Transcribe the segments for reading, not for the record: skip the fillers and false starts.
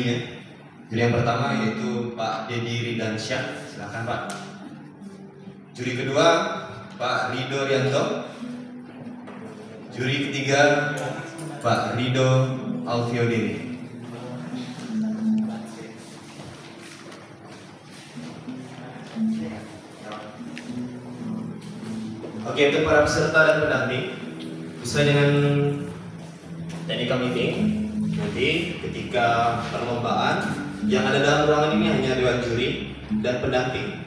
jurinya. Juri yang pertama yaitu Pak Dedi Ridansyah, silakan Pak. Juri kedua Pak Rido Rianto. Juri ketiga Pak Rido Alfiodiri. Oke, untuk para peserta dan pendamping, sesuai dengan technical meeting, nanti ketika perlombaan yang ada dalam ruangan ini hanya dewan juri dan pendamping.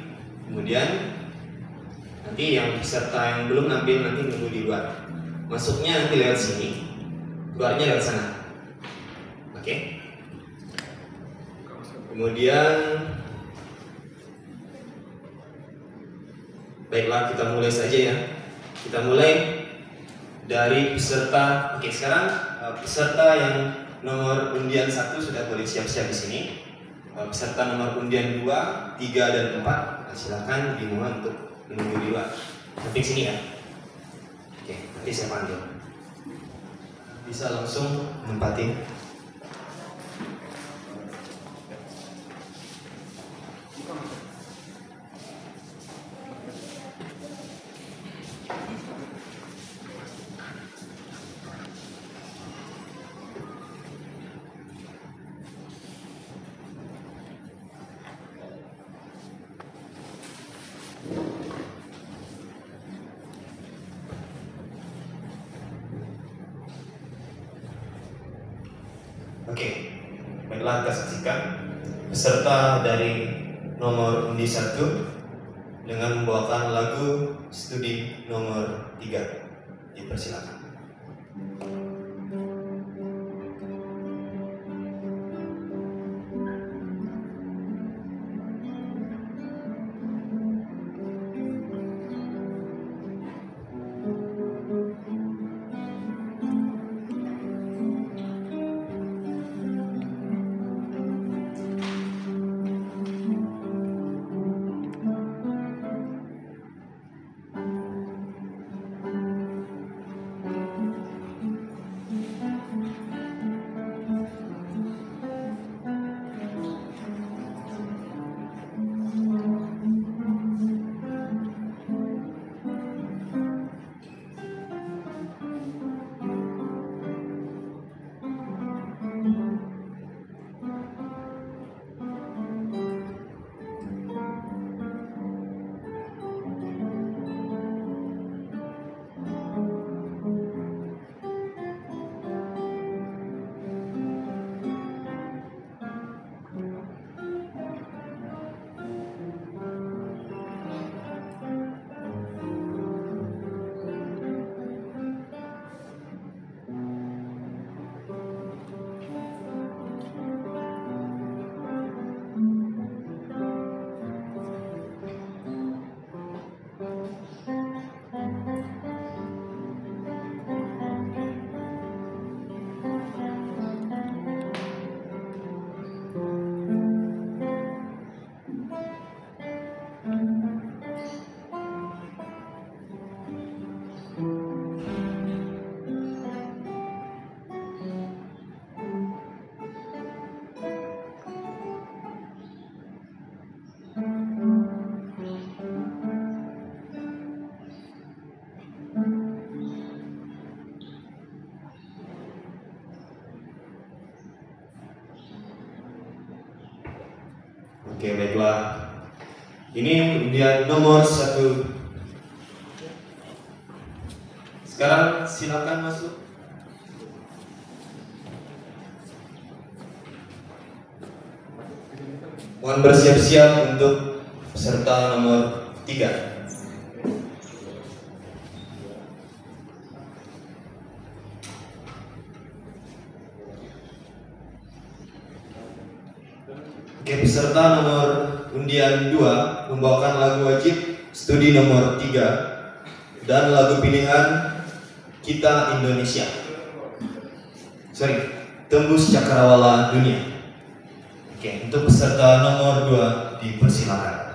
Kemudian nanti yang peserta yang belum nampil nanti nunggu di luar. Masuknya nanti lewat sini, keluarnya lewat sana. Oke. Kemudian baiklah, kita mulai saja ya. Kita mulai dari peserta. Oke, sekarang peserta yang nomor undian 1 sudah boleh siap-siap di sini. Peserta nomor undian 2, 3 dan 4 silakan dimohon untuk menunggu di luar. Samping sini ya. Oke, nanti saya panggil. Bisa langsung menempatin. Oke, baiklah kita saksikan peserta dari nomor undi 1 dengan membawakan lagu studi nomor 3. Dipersilakan. Oke, baiklah. Ini undian nomor 1. Sekarang silakan masuk. Mohon bersiap-siap untuk peserta nomor 3. Oke, peserta nomor undian 2 membawakan lagu wajib studi nomor 3 dan lagu pilihan Kita Indonesia. Tembus Cakrawala Dunia. Oke, untuk peserta nomor 2 dipersilakan.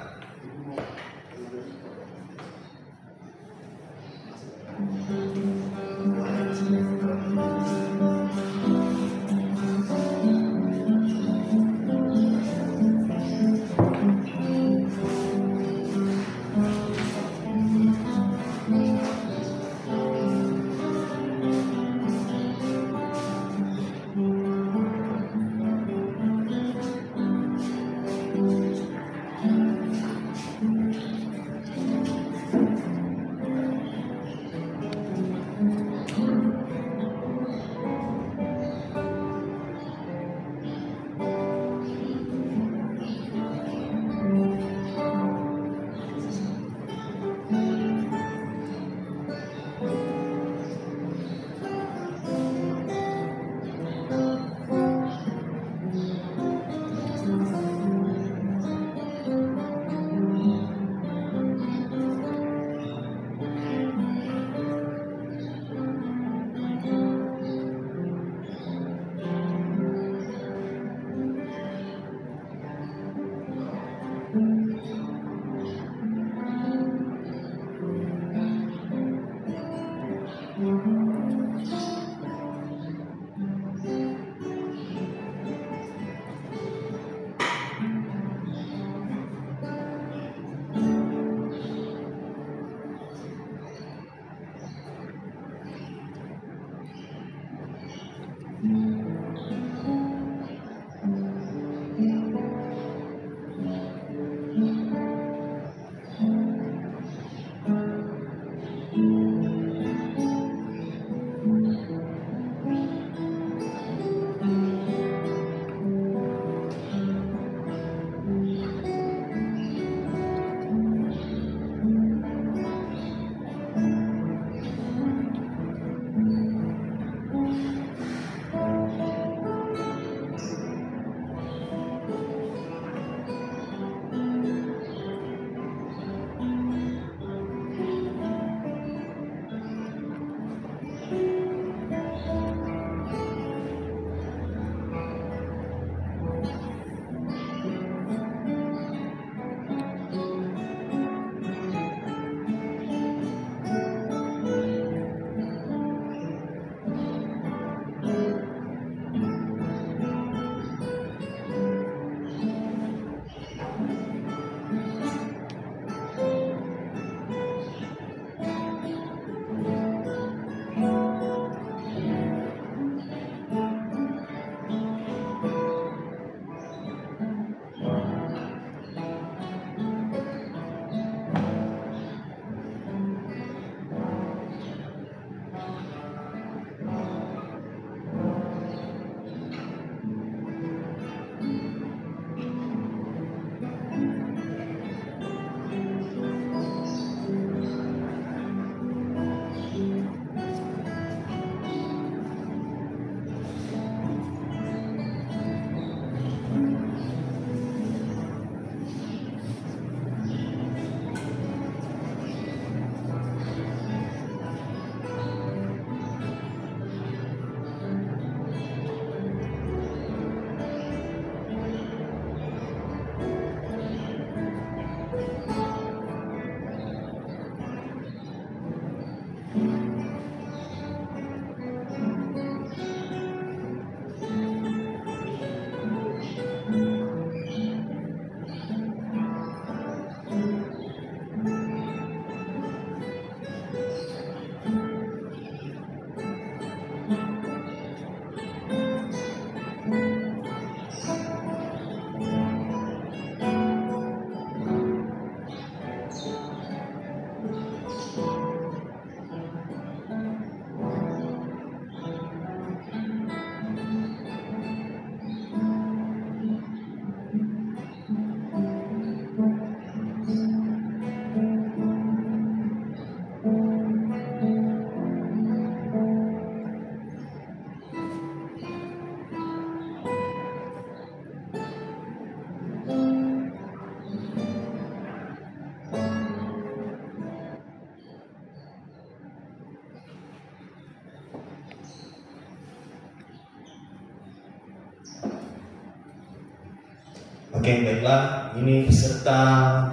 Oke, baiklah. Ini peserta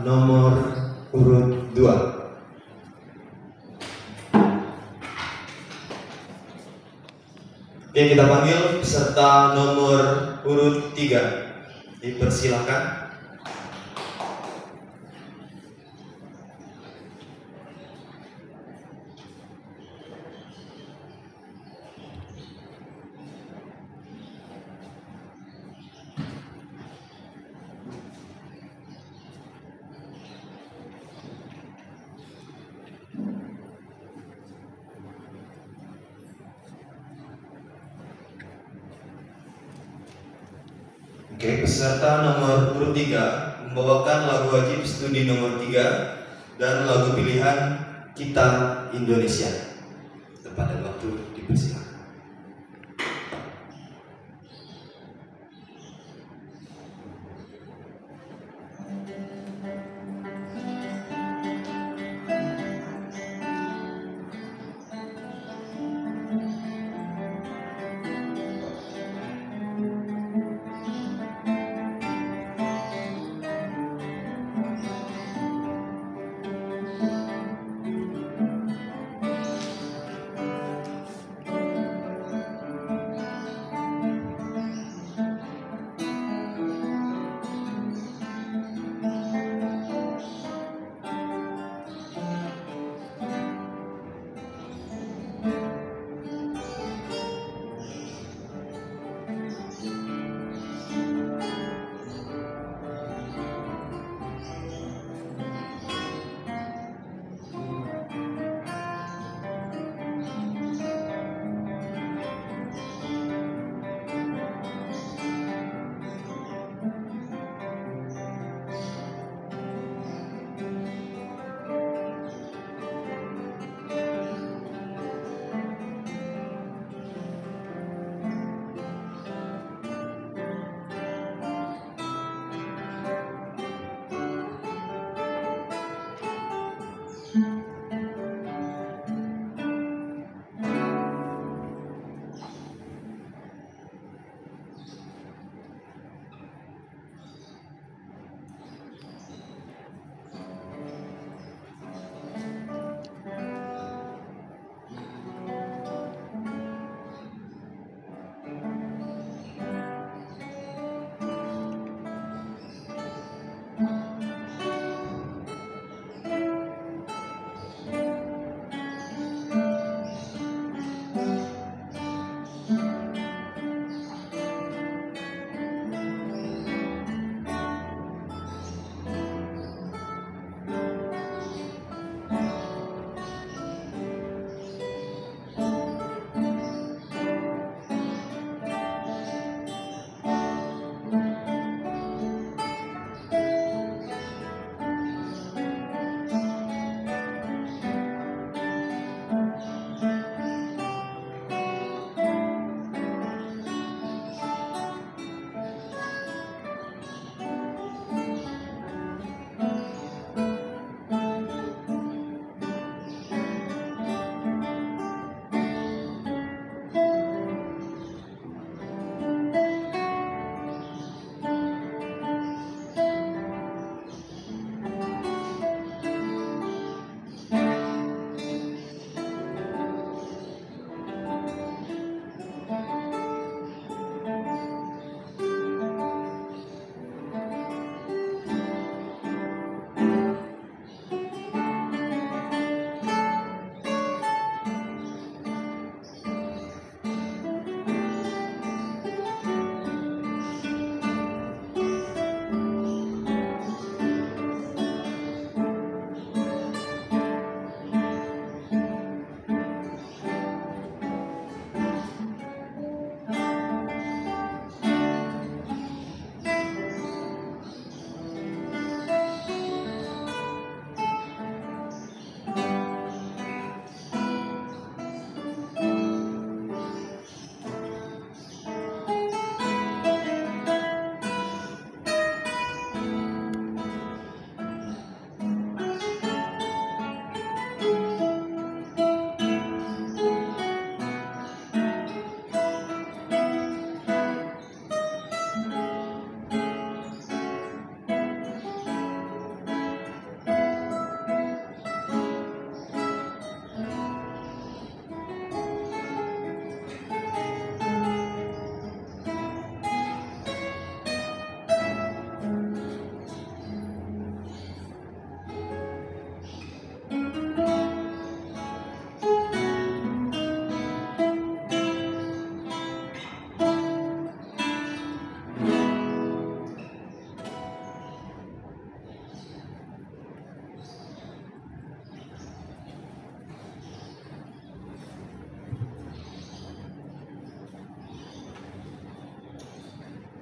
nomor urut 2. Oke, kita panggil peserta nomor urut 3. Dipersilakan. Oke, peserta nomor urut 3 membawakan lagu wajib studi nomor 3 dan lagu pilihan Kita Indonesia. Tempat dan waktu dipersilakan.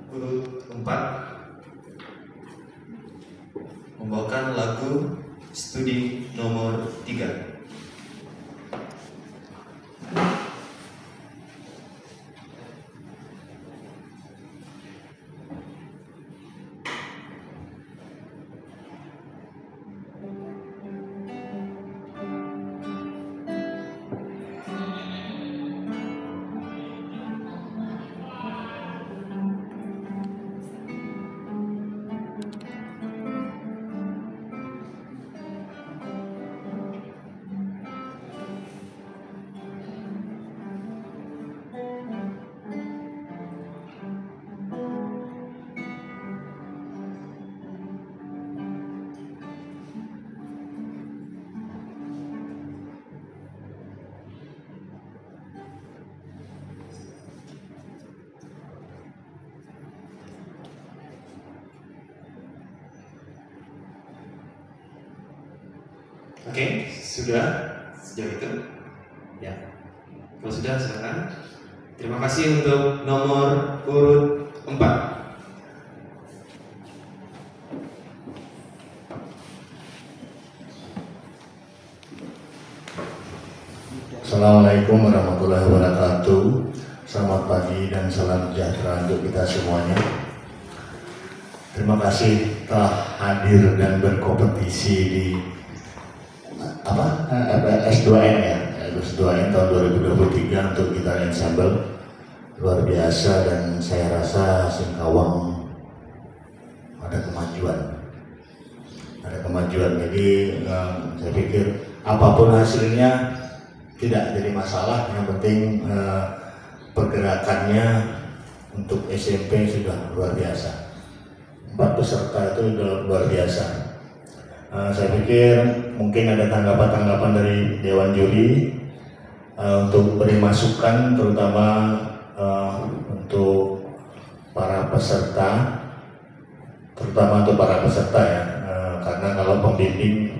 urut 4 membawakan lagu studi nomor 3. Oke, sudah sejauh itu? Ya. Kalau sudah, silakan. Terima kasih untuk nomor urut 4. Assalamualaikum warahmatullahi wabarakatuh. Selamat pagi dan salam sejahtera untuk kita semuanya. Terima kasih telah hadir dan berkompetisi di S2N ya, S2N tahun 2023 untuk gitar ensemble. Luar biasa, dan saya rasa Singkawang ada kemajuan. Jadi saya pikir apapun hasilnya tidak jadi masalah, yang penting pergerakannya untuk SMP sudah luar biasa. 4 peserta itu sudah luar biasa. Saya pikir mungkin ada tanggapan-tanggapan dari Dewan Juri untuk beri masukan, terutama untuk para peserta, ya, karena kalau pembimbingnya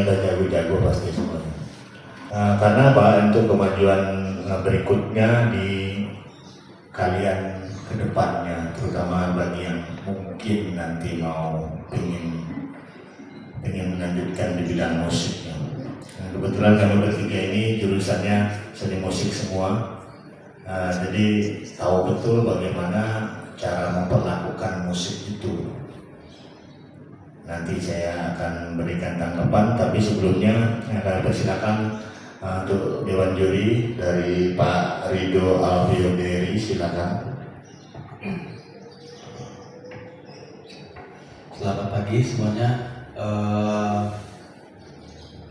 udah jago-jago pasti semuanya. Karena apa, untuk kemajuan berikutnya di kalian ke depannya, terutama bagi yang mungkin nanti mau ingin melanjutkan di bidang musiknya. Kebetulan kami bertiga ini jurusannya seni musik semua, jadi tahu betul bagaimana cara memperlakukan musik itu. Nanti saya akan berikan tanggapan, tapi sebelumnya saya akan persilakan untuk Dewan Juri dari Pak Rido Alfioderi, silakan. Selamat pagi semuanya.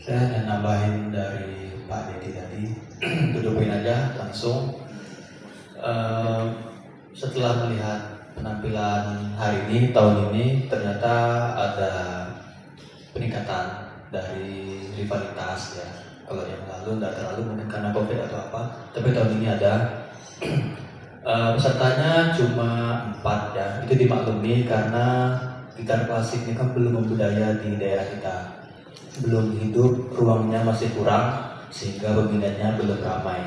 Saya hanya nambahin dari Pak Dedi tadi. Dudukin aja langsung. Setelah melihat penampilan hari ini, tahun ini, ternyata ada peningkatan dari rivalitas ya. Kalau yang lalu tidak terlalu, mungkin karena COVID atau apa, tapi tahun ini ada. Pesertanya cuma 4 ya. Itu dimaklumi karena gitar klasik ini kan belum membudaya di daerah kita, belum hidup, ruangnya masih kurang, sehingga peminatnya belum ramai,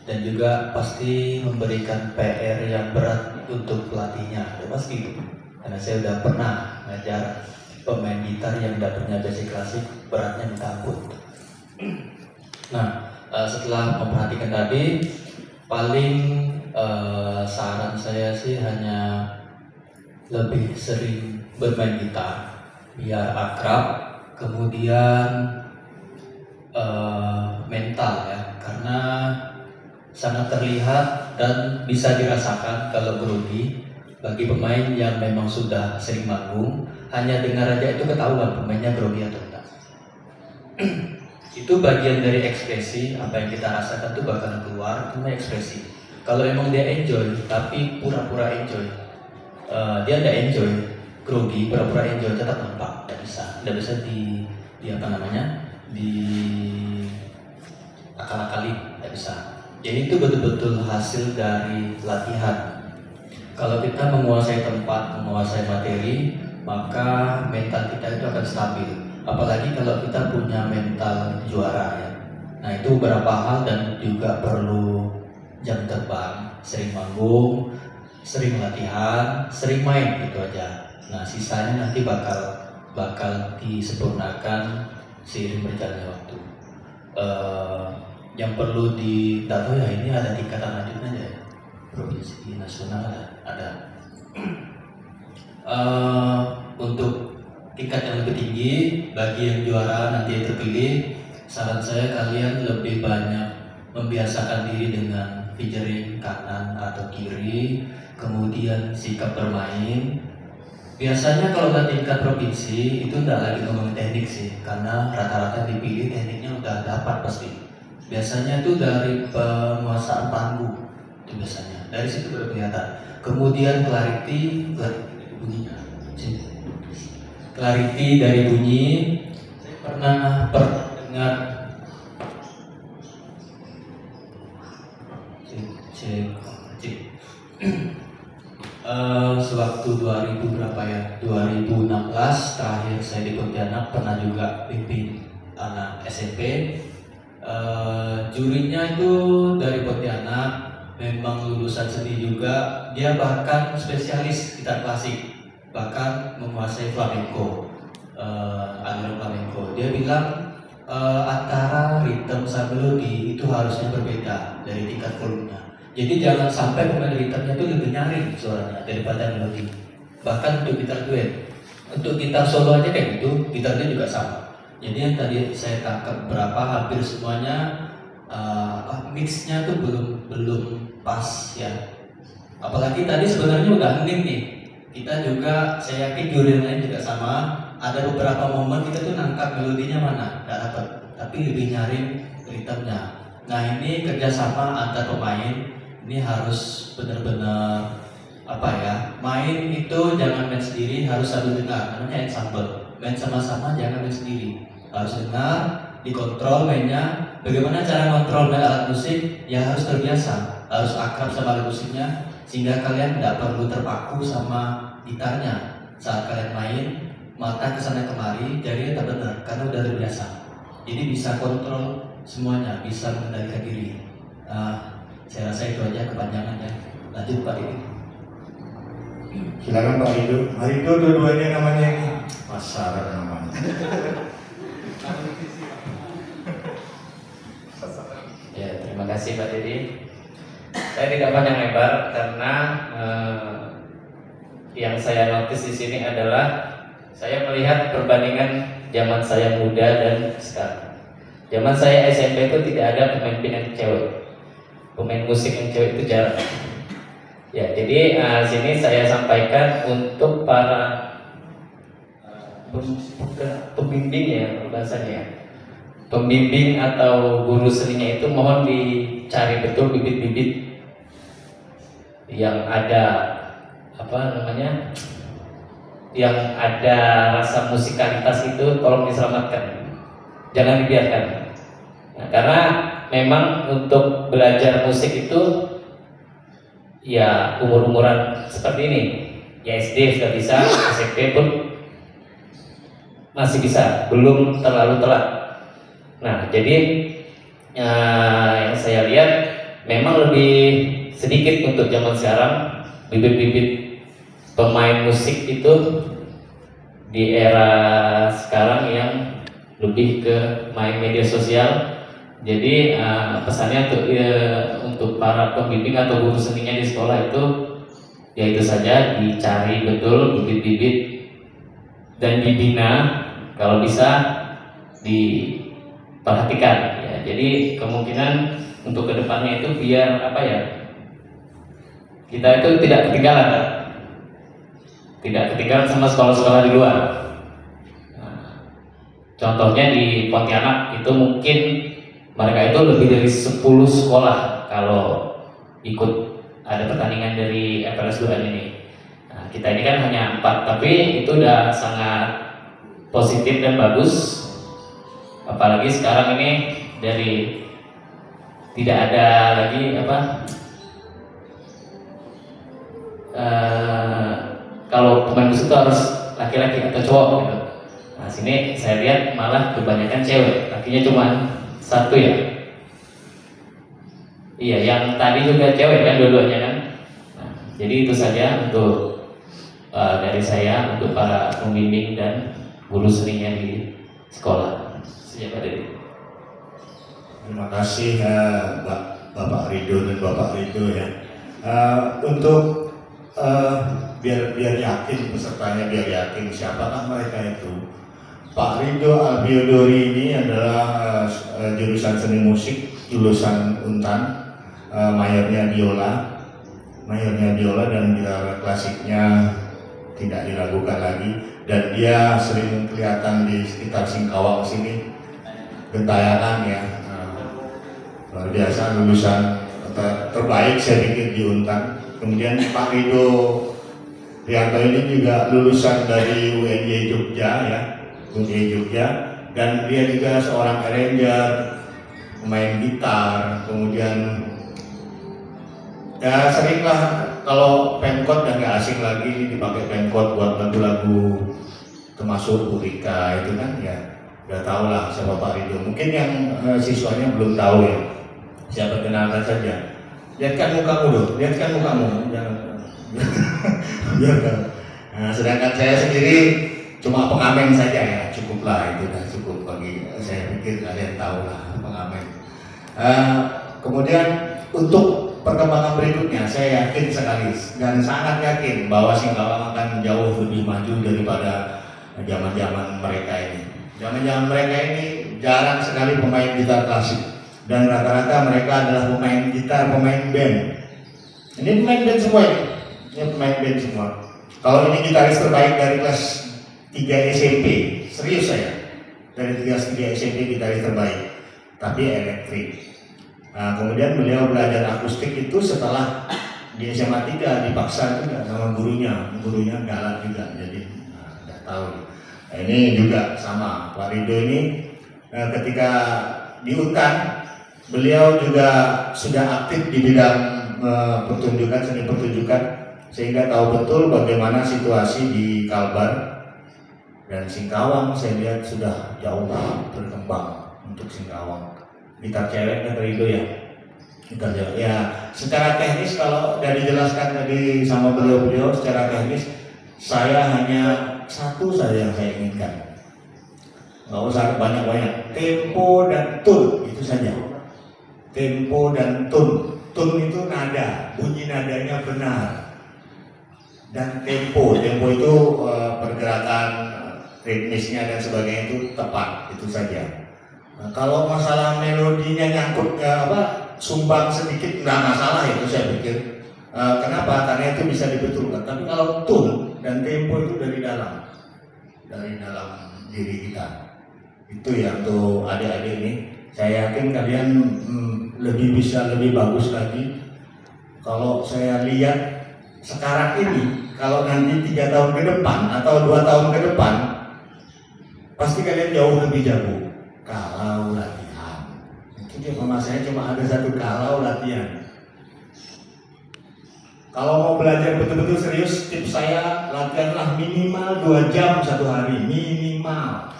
dan juga pasti memberikan PR yang berat untuk pelatihnya, ya pasti itu. Karena saya udah pernah ngajar pemain gitar yang udah punya basic klasik, beratnya minta ampun. Nah, setelah memperhatikan tadi, paling saran saya sih hanya lebih sering bermain gitar biar akrab, kemudian mental ya, karena sangat terlihat dan bisa dirasakan kalau grogi bagi pemain yang memang sudah sering manggung. Hanya dengar aja itu ketahuan pemainnya grogi atau enggak. Itu bagian dari ekspresi, apa yang kita rasakan tuh bakal keluar, itu ekspresi. Kalau emang dia enjoy tapi pura-pura enjoy, dia nggak enjoy, grogi, pura-pura enjoy, tetap nampak, nggak bisa di apa namanya, di akal-akali, nggak bisa. Jadi itu betul-betul hasil dari latihan. Kalau kita menguasai tempat, menguasai materi, maka mental kita itu akan stabil. Apalagi kalau kita punya mental juara ya. Nah itu beberapa hal, dan juga perlu jam terbang, sering manggung, sering latihan, sering main gitu aja. Nah sisanya nanti bakal disempurnakan seiring berjalannya waktu. Yang perlu ditahu ya ini ada tingkatan lanjutnya ya, provinsi nasional ada. Untuk tingkat yang lebih tinggi bagi yang juara nanti yang terpilih, saran saya kalian lebih banyak membiasakan diri dengan fingering kanan atau kiri, kemudian sikap bermain. Biasanya kalau udah tingkat provinsi itu udah lagi ngomongin teknik sih, karena rata-rata dipilih tekniknya udah dapat pasti. Biasanya itu dari penguasaan panggung, itu biasanya dari situ udah kelihatan. Kemudian clarity bunyinya, clarity dari bunyi. Saya pernah dengar cek. Sewaktu 2000 berapa ya, 2016 terakhir saya di Pontianak, pernah juga pimpin anak SMP. Jurinya itu dari Pontianak, memang lulusan seni juga. Dia bahkan spesialis gitar klasik, bahkan menguasai flamenco, aliran flamenco. Dia bilang antara ritme sama melodi itu harusnya berbeda dari tingkat volumenya. Jadi jangan sampai pemain gitarnya itu lebih nyaring suaranya daripada melodi. Bahkan untuk gitar duet, untuk gitar solo aja kayak gitu, gitarnya juga sama. Jadi yang tadi saya tangkap berapa hampir semuanya mixnya tuh belum pas ya. Apalagi tadi sebenarnya udah hening nih. Kita juga, saya yakin juri lain juga sama. Ada beberapa momen kita tuh nangkap melodinya mana, nggak dapat, tapi lebih nyaring ritmenya. Nah ini kerjasama antar pemain. Ini harus benar-benar main itu jangan main sendiri, harus sambil dengar, namanya ensemble. Main sama-sama, jangan main sendiri, harus dengar, dikontrol mainnya. Bagaimana cara kontrol main alat musik? Ya harus terbiasa, harus akrab sama alat musiknya, sehingga kalian tidak perlu terpaku sama gitarnya. Saat kalian main, mata kesana kemari, jarinya tak benar karena udah terbiasa. Jadi bisa kontrol semuanya, bisa mengendalikan diri. Saya rasa itu aja, kepanjangan ya. Lanjut Pak Didi. Silakan Pak Rido. Pak Rido dua-duanya namanya ini pasar namanya. Ya, terima kasih Pak Didi. Saya tidak panjang lebar karena yang saya notice di sini adalah saya melihat perbandingan zaman saya muda dan sekarang. Zaman saya SMP itu tidak ada pemain yang cewek. Pemain musik yang cewek itu jarang. Ya, jadi sini saya sampaikan untuk para pembimbing ya bahasanya. Pembimbing atau guru seninya itu mohon dicari betul bibit-bibit yang ada yang ada rasa musikalitas itu, tolong diselamatkan, jangan dibiarkan. Nah, karena memang untuk belajar musik itu ya umur-umuran seperti ini, ya SD sudah bisa, SMP pun masih bisa, belum terlalu telat. Nah, jadi yang saya lihat memang lebih sedikit untuk zaman sekarang bibit-bibit pemain musik itu di era sekarang yang lebih ke main media sosial. Jadi pesannya untuk para pembimbing atau guru seninya di sekolah itu ya itu saja, dicari betul bibit-bibit dan dibina, kalau bisa diperhatikan ya. Jadi kemungkinan untuk kedepannya itu biar kita itu tidak ketinggalan sama sekolah-sekolah di luar. Contohnya di Pontianak itu mungkin mereka itu lebih dari 10 sekolah kalau ikut ada pertandingan dari FLS 2 ini. Nah, kita ini kan hanya 4, tapi itu udah sangat positif dan bagus. Apalagi sekarang ini dari tidak ada lagi kalau pemain musik itu harus laki-laki atau cowok gitu. Nah sini saya lihat malah kebanyakan cewek, lakinya cuma 1 ya. Iya, yang tadi juga cewek kan dua-duanya kan. Nah, Jadi itu saja untuk dari saya untuk para pembimbing dan guru seninya di sekolah. Siapa dari? Terima kasih Bapak Ridho dan Bapak Ridho ya. Untuk biar yakin pesertanya, biar yakin siapakah mereka itu. Pak Ridho Albiodori ini adalah jurusan seni musik, lulusan Untan, mayornya biola dan gitaar klasiknya tidak diragukan lagi, dan dia sering kelihatan di sekitar Singkawang sini gentayangan ya. Luar biasa, lulusan terbaik saya pikir di Untan. Kemudian Pak Ridho Prianto ini juga lulusan dari UNY Jogja ya, UNY Jogja, dan dia juga seorang arranger, pemain gitar. Kemudian ya seringlah kalau Pemkot dan gak asing lagi ini dipakai Pemkot buat lagu-lagu, termasuk Burika itu kan ya, udah tahu lah siapa Pak Ridho. Mungkin yang siswanya belum tahu ya, saya perkenalkan saja. Lihatkan mukamu dong, lihatkan mukamu. Jangan. Nah, sedangkan saya sendiri cuma pengamen saja ya, cukuplah, itu dah cukup bagi saya pikir kalian tahu lah pengamen. Kemudian untuk perkembangan berikutnya saya yakin sekali dan sangat yakin bahwa Singkawang akan jauh lebih maju daripada zaman-zaman mereka ini. Zaman-zaman mereka ini jarang sekali pemain gitar klasik, dan rata-rata mereka adalah pemain gitar, pemain band. Ini pemain band semua ini pemain band semua. Kalau ini gitaris terbaik dari kelas 3 SMP, serius saya, dari kelas 3 SMP gitaris terbaik, tapi elektrik. Nah, kemudian beliau belajar akustik itu setelah di SMA 3 dipaksa juga sama gurunya galak juga, jadi udah tahu. Nah, ini juga sama Pak Ridho ini ketika di Untan beliau juga sudah aktif di bidang pertunjukan, seni pertunjukan, sehingga tahu betul bagaimana situasi di Kalbar dan Singkawang. Saya lihat sudah jauh berkembang untuk Singkawang. Gitar cewek kan Ridho ya, gitar cewek. Ya, secara teknis kalau dari dijelaskan tadi sama beliau secara teknis, saya hanya satu saja yang saya inginkan. Nggak usah banyak-banyak. Tempo dan tune itu saja. Tempo dan tune. Tune itu nada, bunyi nadanya benar. Dan tempo itu pergerakan ritmisnya dan sebagainya itu tepat, itu saja. Nah, kalau masalah melodinya nyangkut sumbang sedikit nggak masalah, itu saya pikir. Kenapa? Karena itu bisa dibetulkan. Tapi kalau tune dan tempo itu dari dalam diri kita. Itu ya untuk adik-adik ini. Saya yakin kalian lebih bagus lagi. Kalau saya lihat sekarang ini, kalau nanti 3 tahun ke depan atau 2 tahun ke depan, pasti kalian jauh lebih jago. Kalau latihan, itu dia mama saya cuma ada satu kalau latihan. Kalau mau belajar betul-betul serius, tips saya latihanlah minimal 2 jam satu hari, minimal.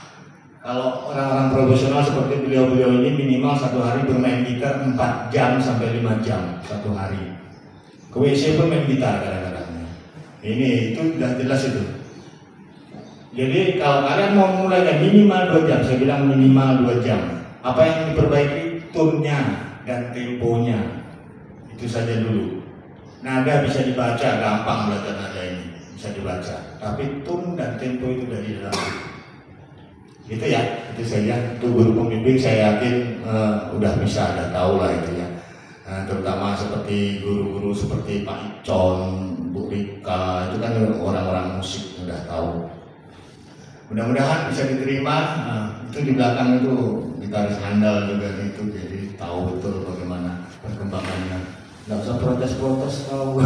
Kalau orang-orang profesional seperti beliau-beliau ini minimal satu hari bermain gitar 4 jam sampai 5 jam satu hari. Ke WC pun main gitar kadang-kadang. Ini itu sudah jelas itu. Jadi kalau kalian mau mulai minimal 2 jam, saya bilang minimal 2 jam. Apa yang diperbaiki? Tune-nya dan temponya. Itu saja dulu. Nada bisa dibaca, gampang belajar nada ini, bisa dibaca. Tapi tune dan tempo itu dari dalam. Itu ya, itu saja. Untuk guru pembimbing saya yakin udah bisa, udah tahu lah itu ya. Terutama seperti guru-guru seperti Pak Icon, Bu Rika, itu kan orang-orang musik udah tahu. Mudah-mudahan bisa diterima. Itu di belakang itu gitaris handal juga itu, jadi tahu betul bagaimana perkembangannya. Nggak usah protes-protes kau.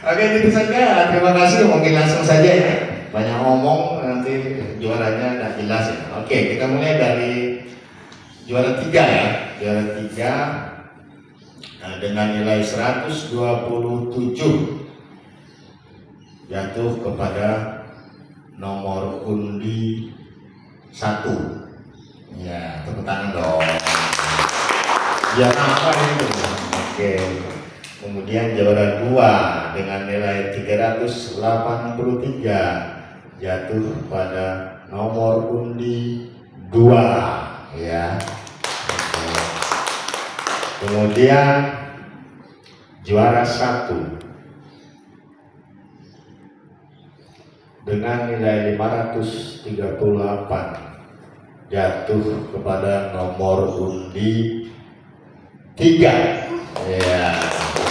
Oke, itu saja. Terima kasih. Mungkin langsung saja ya. Banyak ngomong nanti juaranya nggak jelas ya. Oke, kita mulai dari juara 3 ya. Juara 3 dengan nilai 127 jatuh kepada nomor undi 1. Ya, tepuk tangan dong. Ya apa itu? Oke. Kemudian juara 2 dengan nilai 383 jatuh pada nomor undi 2 ya. Kemudian juara 1 dengan nilai 538 jatuh kepada nomor undi 3 ya.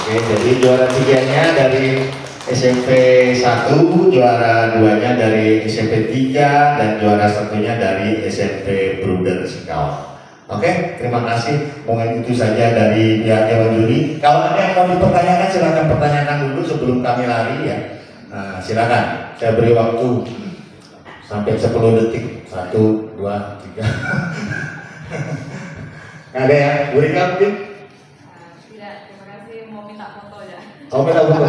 Oke, jadi juara 3-nya dari SMP 1, juara 2-nya dari SMP 3, dan juara 1-nya dari SMP Bruder Singkawang. Oke, terima kasih. Mungkin itu saja dari pihak Dewan Juri. Kalau ada yang mau dipertanyakan, silakan pertanyakan dulu sebelum kami lari ya. Nah, silakan. Saya beri waktu sampai 10 detik. 1, 2, 3. Ada ya? Berikan mungkin? Tidak, terima kasih. Mau minta foto ya. Oh, minta foto?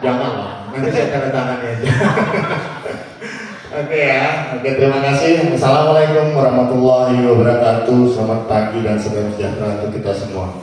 Jangan lah. Nanti saya tanda tangannya aja. Oke ya. Oke, terima kasih. Assalamualaikum warahmatullahi wabarakatuh. Selamat pagi dan salam sejahtera untuk kita semua.